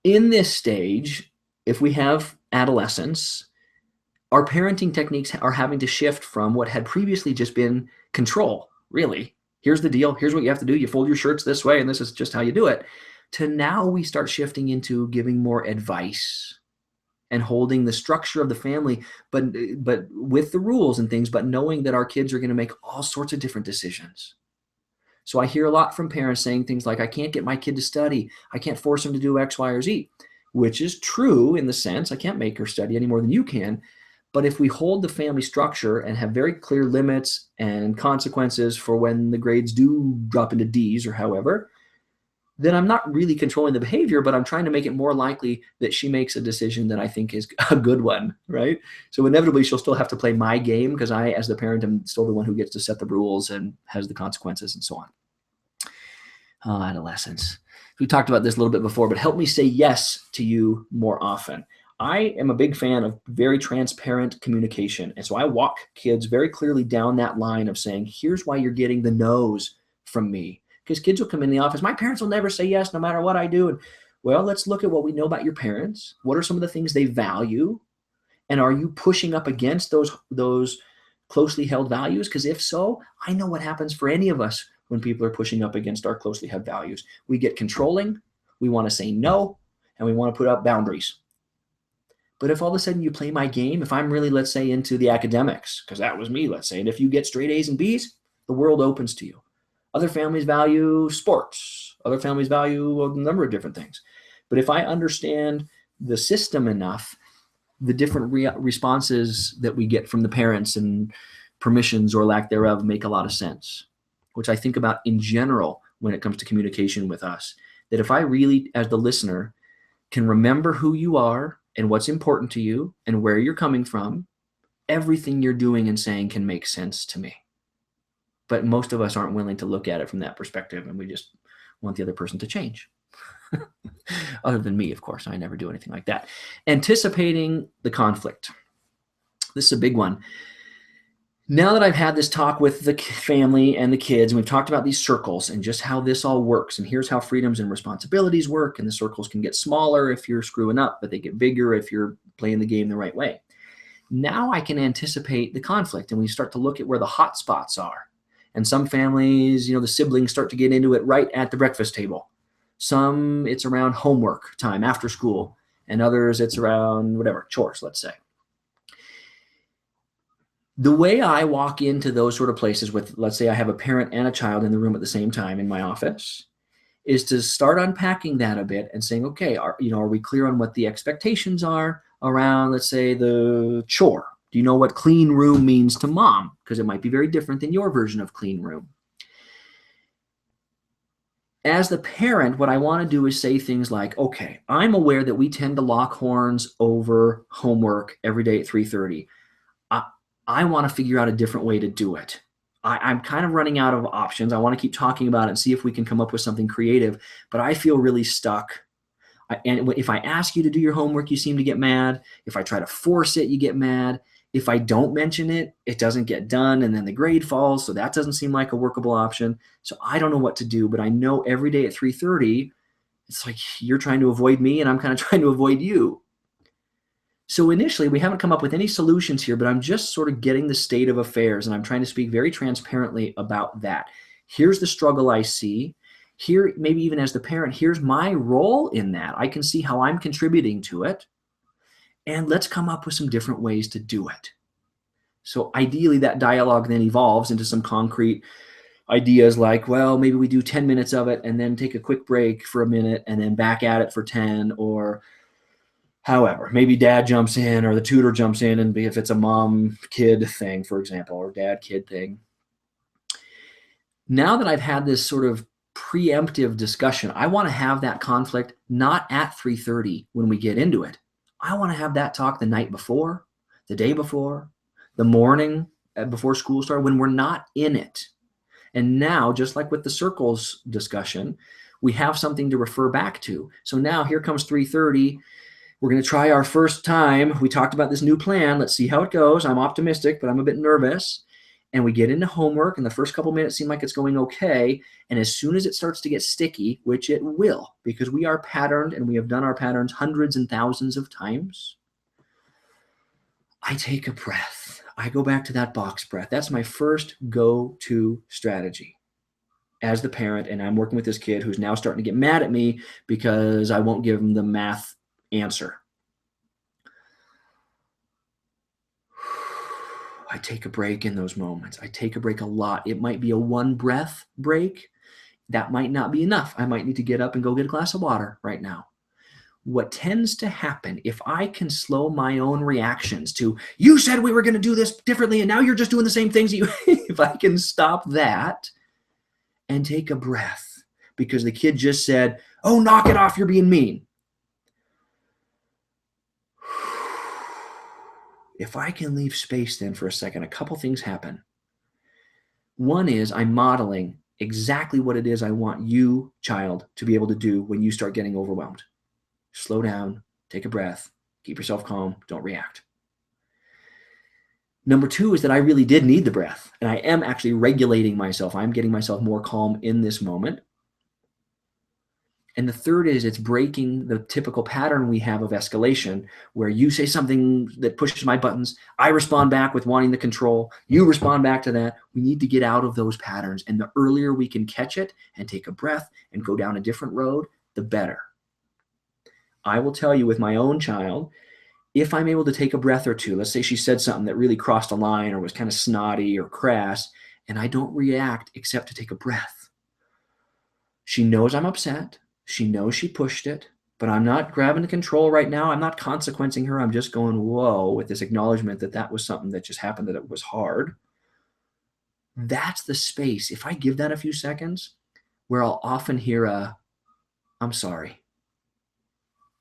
In this stage, if we have adolescence, our parenting techniques are having to shift from what had previously just been control, really. Here's the deal. Here's what you have to do. You fold your shirts this way, and this is just how you do it. To now we start shifting into giving more advice and holding the structure of the family, but with the rules and things, but knowing that our kids are going to make all sorts of different decisions. So I hear a lot from parents saying things like, I can't get my kid to study. I can't force him to do X, Y, or Z, which is true in the sense I can't make her study any more than you can. But if we hold the family structure and have very clear limits and consequences for when the grades do drop into D's or however, then I'm not really controlling the behavior, but I'm trying to make it more likely that she makes a decision that I think is a good one, right? So inevitably, she'll still have to play my game because I, as the parent, am still the one who gets to set the rules and has the consequences and so on. Oh, adolescence. We talked about this a little bit before, but help me say yes to you more often. I am a big fan of very transparent communication. And so I walk kids very clearly down that line of saying, here's why you're getting the no's from me. Because kids will come in the office, my parents will never say yes no matter what I do. And well, let's look at what we know about your parents. What are some of the things they value? And are you pushing up against those closely held values? Because if so, I know what happens for any of us when people are pushing up against our closely held values. We get controlling, we want to say no, and we want to put up boundaries. But if all of a sudden you play my game, if I'm really, let's say, into the academics, because that was me, let's say, and if you get straight A's and B's, the world opens to you. Other families value sports. Other families value a number of different things. But if I understand the system enough, the different responses that we get from the parents and permissions or lack thereof make a lot of sense, which I think about in general when it comes to communication with us. That if I really, as the listener, can remember who you are and what's important to you and where you're coming from, everything you're doing and saying can make sense to me. But most of us aren't willing to look at it from that perspective, and we just want the other person to change. Other than me, of course. I never do anything like that. Anticipating the conflict. This is a big one. Now that I've had this talk with the family and the kids, and we've talked about these circles and just how this all works, and here's how freedoms and responsibilities work, and the circles can get smaller if you're screwing up, but they get bigger if you're playing the game the right way. Now I can anticipate the conflict, and we start to look at where the hot spots are. And some families, the siblings start to get into it right at the breakfast table. Some, it's around homework time after school, and others, it's around whatever, chores, let's say. The way I walk into those sort of places with, let's say I have a parent and a child in the room at the same time in my office, is to start unpacking that a bit and saying, okay, are we clear on what the expectations are around, let's say, the chore? Do you know what clean room means to mom? Because it might be very different than your version of clean room. As the parent, what I want to do is say things like, okay, I'm aware that we tend to lock horns over homework every day at 3:30. I want to figure out a different way to do it. I'm kind of running out of options. I want to keep talking about it and see if we can come up with something creative, but I feel really stuck. And if I ask you to do your homework, you seem to get mad. If I try to force it, you get mad. If I don't mention it, it doesn't get done, and then the grade falls, so that doesn't seem like a workable option. So I don't know what to do, but I know every day at 3:30, it's like you're trying to avoid me, and I'm kind of trying to avoid you. So initially, we haven't come up with any solutions here, but I'm just sort of getting the state of affairs, and I'm trying to speak very transparently about that. Here's the struggle I see. Here, maybe even as the parent, here's my role in that. I can see how I'm contributing to it. And let's come up with some different ways to do it. So ideally that dialogue then evolves into some concrete ideas like, well, maybe we do 10 minutes of it and then take a quick break for a minute and then back at it for 10, or however, maybe dad jumps in or the tutor jumps in, and if it's a mom kid thing, for example, or dad kid thing. Now that I've had this sort of preemptive discussion, I want to have that conflict not at 3:30 when we get into it. I want to have that talk the night before, the day before, the morning before school started, when we're not in it. And now, just like with the circles discussion, we have something to refer back to. So now here comes 3:30. We're going to try our first time. We talked about this new plan. Let's see how it goes. I'm optimistic, but I'm a bit nervous. And we get into homework, and the first couple minutes seem like it's going okay. And as soon as it starts to get sticky, which it will, because we are patterned and we have done our patterns hundreds and thousands of times, I take a breath. I go back to that box breath. That's my first go-to strategy as the parent, and I'm working with this kid who's now starting to get mad at me because I won't give him the math answer. I take a break in those moments. I take a break a lot. It might be a one breath break. That might not be enough. I might need to get up and go get a glass of water right now. What tends to happen, if I can slow my own reactions to, you said we were going to do this differently and now you're just doing the same things, if I can stop that and take a breath, because the kid just said, oh, knock it off, you're being mean. If I can leave space then for a second, a couple things happen. One is I'm modeling exactly what it is I want you, child, to be able to do when you start getting overwhelmed. Slow down, take a breath, keep yourself calm, don't react. Number two is that I really did need the breath, and I am actually regulating myself. I'm getting myself more calm in this moment. And the third is it's breaking the typical pattern we have of escalation, where you say something that pushes my buttons, I respond back with wanting the control, you respond back to that. We need to get out of those patterns. And the earlier we can catch it and take a breath and go down a different road, the better. I will tell you with my own child, if I'm able to take a breath or two, let's say she said something that really crossed a line or was kind of snotty or crass, and I don't react except to take a breath. She knows I'm upset. She knows she pushed it, but I'm not grabbing the control right now. I'm not consequencing her. I'm just going, whoa, with this acknowledgement that that was something that just happened, that it was hard. That's the space. If I give that a few seconds, where I'll often hear a, I'm sorry.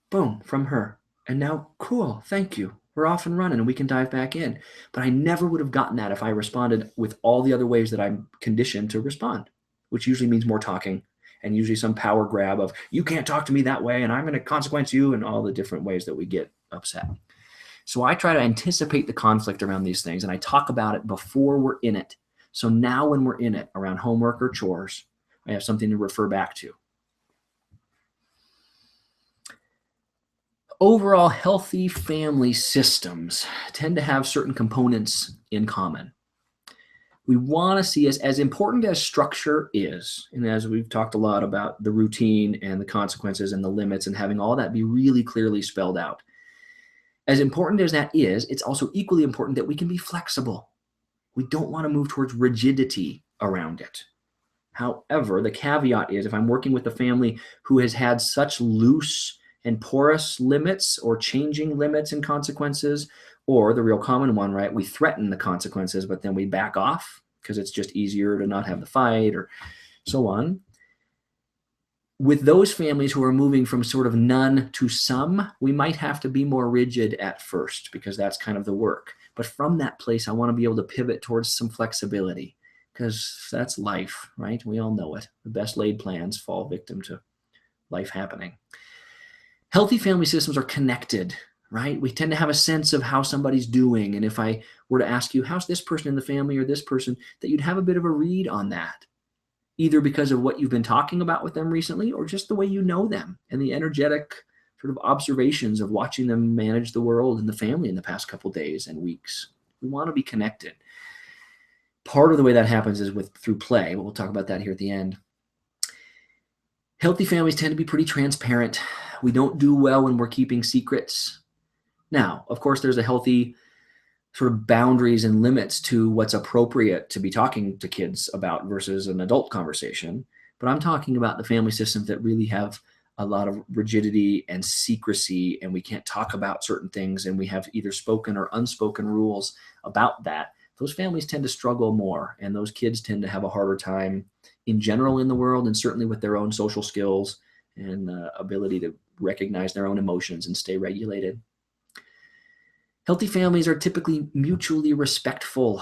Boom, from her. And now, cool, thank you. We're off and running and we can dive back in. But I never would have gotten that if I responded with all the other ways that I'm conditioned to respond, which usually means more talking and usually some power grab of, you can't talk to me that way and I'm going to consequence you, and all the different ways that we get upset. So I try to anticipate the conflict around these things, and I talk about it before we're in it. So now when we're in it around homework or chores, I have something to refer back to. Overall, healthy family systems tend to have certain components in common. We want to see, as important as structure is, and as we've talked a lot about the routine and the consequences and the limits and having all that be really clearly spelled out. As important as that is, it's also equally important that we can be flexible. We don't want to move towards rigidity around it. However, the caveat is, if I'm working with a family who has had such loose and porous limits or changing limits and consequences, or the real common one, right? We threaten the consequences, but then we back off because it's just easier to not have the fight or so on. With those families who are moving from sort of none to some, we might have to be more rigid at first because that's kind of the work. But from that place, I want to be able to pivot towards some flexibility, because that's life, right? We all know it. The best laid plans fall victim to life happening. Healthy family systems are connected, right? We tend to have a sense of how somebody's doing. And if I were to ask you, how's this person in the family or this person, that you'd have a bit of a read on that, either because of what you've been talking about with them recently or just the way you know them and the energetic sort of observations of watching them manage the world and the family in the past couple days and weeks. We want to be connected. Part of the way that happens is through play, but we'll talk about that here at the end. Healthy families tend to be pretty transparent. We don't do well when we're keeping secrets. Now, of course, there's a healthy sort of boundaries and limits to what's appropriate to be talking to kids about versus an adult conversation. But I'm talking about the family systems that really have a lot of rigidity and secrecy, and we can't talk about certain things, and we have either spoken or unspoken rules about that. Those families tend to struggle more, and those kids tend to have a harder time in general in the world, and certainly with their own social skills and ability to recognize their own emotions and stay regulated. Healthy families are typically mutually respectful.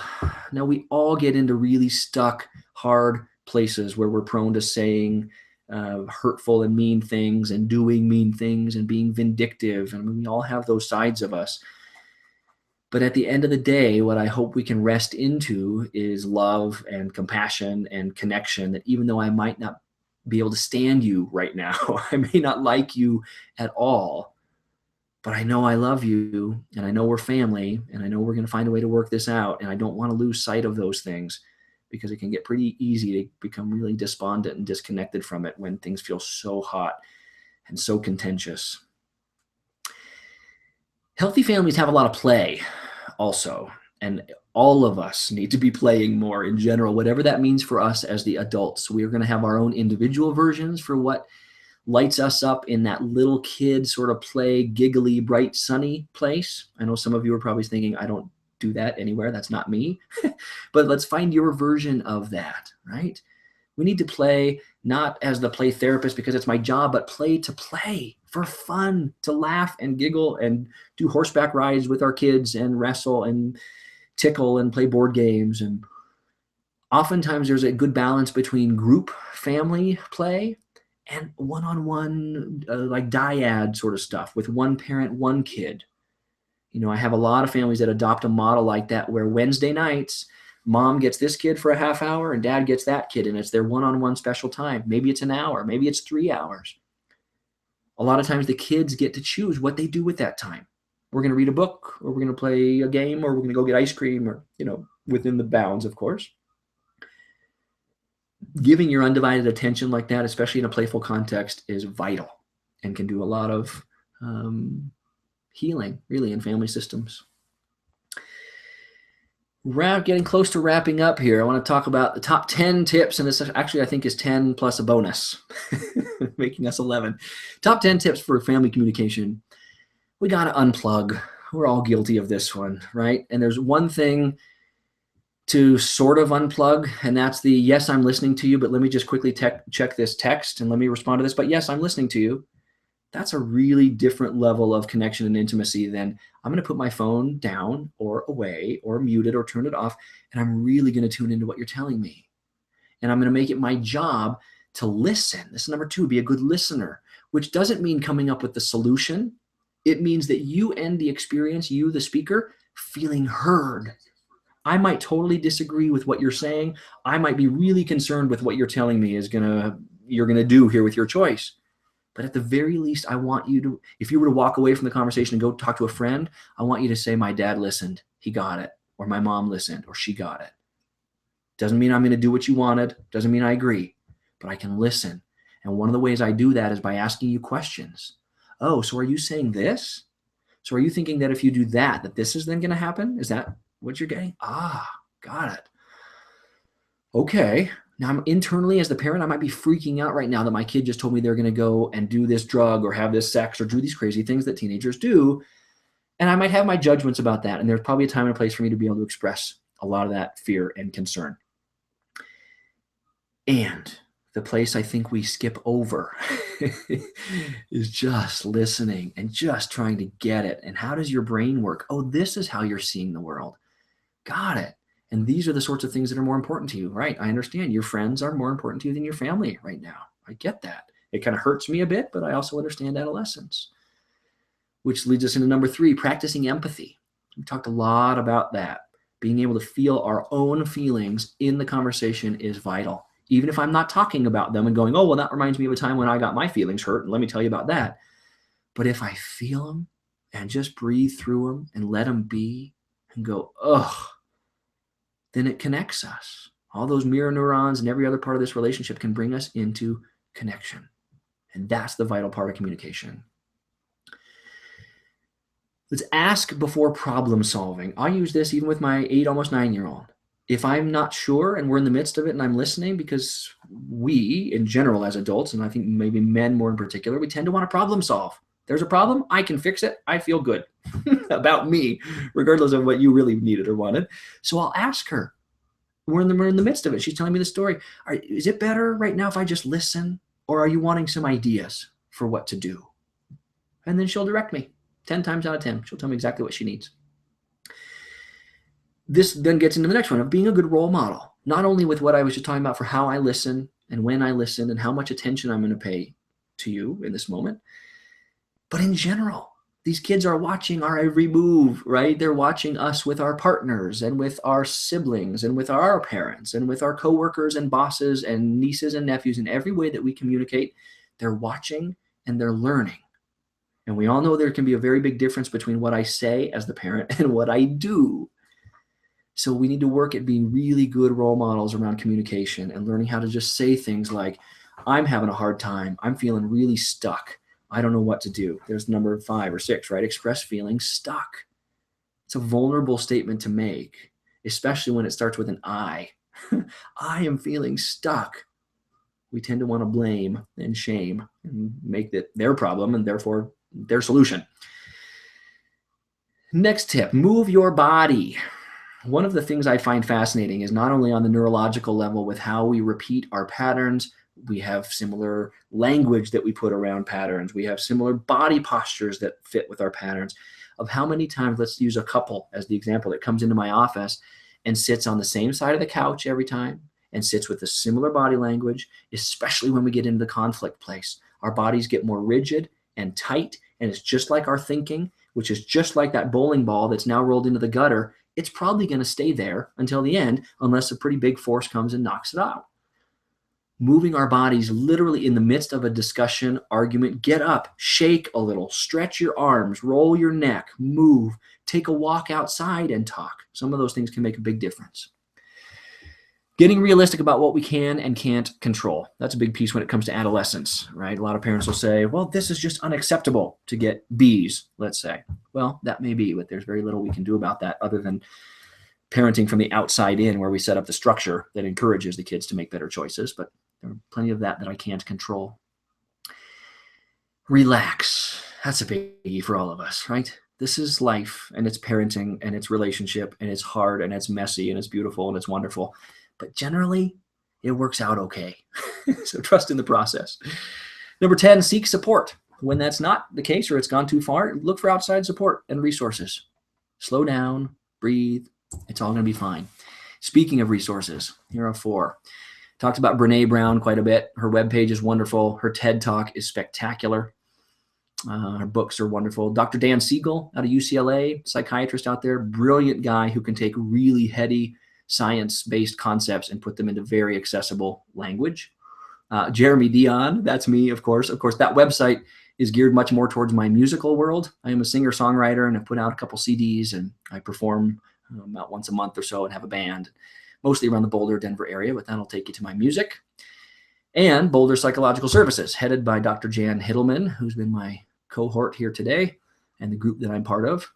Now, we all get into really stuck, hard places where we're prone to saying hurtful and mean things and doing mean things and being vindictive. And we all have those sides of us. But at the end of the day, what I hope we can rest into is love and compassion and connection, that even though I might not be able to stand you right now, I may not like you at all, but I know I love you, and I know we're family, and I know we're going to find a way to work this out. And I don't want to lose sight of those things, because it can get pretty easy to become really despondent and disconnected from it when things feel so hot and so contentious. Healthy families have a lot of play also, and all of us need to be playing more in general, whatever that means for us as the adults. We are going to have our own individual versions for what lights us up in that little kid sort of play, giggly, bright, sunny place. I know some of you are probably thinking, I don't do that anywhere. That's not me. But let's find your version of that, right? We need to play not as the play therapist because it's my job, but play to play for fun, to laugh and giggle and do horseback rides with our kids and wrestle and tickle and play board games. And oftentimes there's a good balance between group family play and one-on-one, like dyad sort of stuff with one parent, one kid. You know, I have a lot of families that adopt a model like that, where Wednesday nights, mom gets this kid for a half hour and dad gets that kid, and it's their one-on-one special time. Maybe it's an hour, maybe it's 3 hours. A lot of times the kids get to choose what they do with that time. We're going to read a book, or we're going to play a game, or we're going to go get ice cream, or, you know, within the bounds, of course. Giving your undivided attention like that, especially in a playful context, is vital and can do a lot of healing, really, in family systems. Getting close to wrapping up here, I want to talk about the top 10 tips, and this actually I think is 10 plus a bonus, making us 11. Top 10 tips for family communication. We got to unplug. We're all guilty of this one, right? And there's one thing to sort of unplug, and that's the, yes, I'm listening to you, but let me just quickly check this text and let me respond to this, but yes, I'm listening to you. That's a really different level of connection and intimacy than, I'm going to put my phone down or away or mute it or turn it off, and I'm really going to tune into what you're telling me. And I'm going to make it my job to listen. This is number 2, be a good listener, which doesn't mean coming up with the solution. It means that you end the experience, you, the speaker, feeling heard. I might totally disagree with what you're saying. I might be really concerned with what you're telling me you're going to do here with your choice. But at the very least, I want you to, if you were to walk away from the conversation and go talk to a friend, I want you to say, my dad listened, he got it, or my mom listened, or she got it. Doesn't mean I'm going to do what you wanted. Doesn't mean I agree, but I can listen. And one of the ways I do that is by asking you questions. Oh, so are you saying this? So are you thinking that if you do that, that this is then going to happen? Is that what you're getting? Ah, got it. Okay. Now, I'm internally, as the parent, I might be freaking out right now that my kid just told me they're going to go and do this drug or have this sex or do these crazy things that teenagers do. And I might have my judgments about that. And there's probably a time and a place for me to be able to express a lot of that fear and concern. And the place I think we skip over is just listening and just trying to get it. And how does your brain work? Oh, this is how you're seeing the world. Got it. And these are the sorts of things that are more important to you, right? I understand your friends are more important to you than your family right now. I get that. It kind of hurts me a bit, but I also understand adolescence. Which leads us into number 3, practicing empathy. We talked a lot about that. Being able to feel our own feelings in the conversation is vital. Even if I'm not talking about them and going, oh, well, that reminds me of a time when I got my feelings hurt, and let me tell you about that. But if I feel them and just breathe through them and let them be and go, ugh, then it connects us. All those mirror neurons and every other part of this relationship can bring us into connection. And that's the vital part of communication. Let's ask before problem solving. I use this even with my 8, almost 9-year-old. If I'm not sure and we're in the midst of it and I'm listening, because we, in general, as adults, and I think maybe men more in particular, we tend to want to problem solve. There's a problem, I can fix it. I feel good about me, regardless of what you really needed or wanted. So I'll ask her. We're in the midst of it. She's telling me the story. Is it better right now if I just listen? Or are you wanting some ideas for what to do? And then she'll direct me. 10 times out of 10, she'll tell me exactly what she needs. This then gets into the next one of being a good role model, not only with what I was just talking about for how I listen and when I listen and how much attention I'm going to pay to you in this moment, but in general. These kids are watching our every move, right? They're watching us with our partners and with our siblings and with our parents and with our coworkers and bosses and nieces and nephews in every way that we communicate. They're watching and they're learning. And we all know there can be a very big difference between what I say as the parent and what I do. So we need to work at being really good role models around communication and learning how to just say things like, I'm having a hard time. I'm feeling really stuck. I don't know what to do. There's number 5 or 6, right? Express feeling stuck. It's a vulnerable statement to make, especially when it starts with an I. I am feeling stuck. We tend to want to blame and shame and make that their problem and therefore their solution. Next tip, move your body. One of the things I find fascinating is not only on the neurological level with how we repeat our patterns, we have similar language that we put around patterns. We have similar body postures that fit with our patterns of how many times, let's use a couple as the example that comes into my office and sits on the same side of the couch every time and sits with a similar body language, especially when we get into the conflict place. Our bodies get more rigid and tight, and it's just like our thinking, which is just like that bowling ball that's now rolled into the gutter. It's probably going to stay there until the end unless a pretty big force comes and knocks it out. Moving our bodies literally in the midst of a discussion, argument, get up, shake a little, stretch your arms, roll your neck, move, take a walk outside and talk. Some of those things can make a big difference. Getting realistic about what we can and can't control. That's a big piece when it comes to adolescence, right? A lot of parents will say, well, this is just unacceptable to get B's, let's say. Well, that may be, but there's very little we can do about that other than parenting from the outside in, where we set up the structure that encourages the kids to make better choices. But there are plenty of that I can't control. Relax. That's a biggie for all of us, right? This is life, and it's parenting, and it's relationship, and it's hard, and it's messy, and it's beautiful, and it's wonderful. But generally, it works out okay. So trust in the process. Number 10, seek support. When that's not the case or it's gone too far, look for outside support and resources. Slow down, breathe. It's all going to be fine. Speaking of resources, here are 4. Talked about Brene Brown quite a bit. Her webpage is wonderful. Her TED Talk is spectacular. Her books are wonderful. Dr. Dan Siegel out of UCLA, psychiatrist out there, brilliant guy who can take really heady science-based concepts and put them into very accessible language. Jeremy Dion, that's me, of course. Of course, that website is geared much more towards my musical world. I am a singer-songwriter, and I put out a couple CDs, and I perform about once a month or so and have a band, mostly around the Boulder, Denver area, but that'll take you to my music. And Boulder Psychological Services, headed by Dr. Jan Hiddleman, who's been my cohort here today, and the group that I'm part of.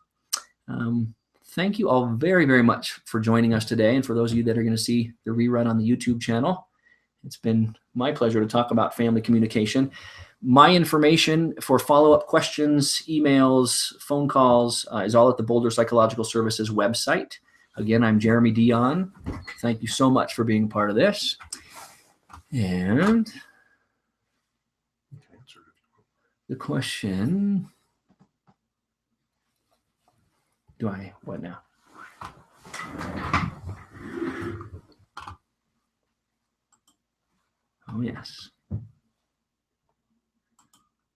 Thank you all very, very much for joining us today. And for those of you that are going to see the rerun on the YouTube channel, it's been my pleasure to talk about family communication. My information for follow-up questions, emails, phone calls is all at the Boulder Psychological Services website. Again, I'm Jeremy Dion. Thank you so much for being part of this. And the question, what now? Oh, yes.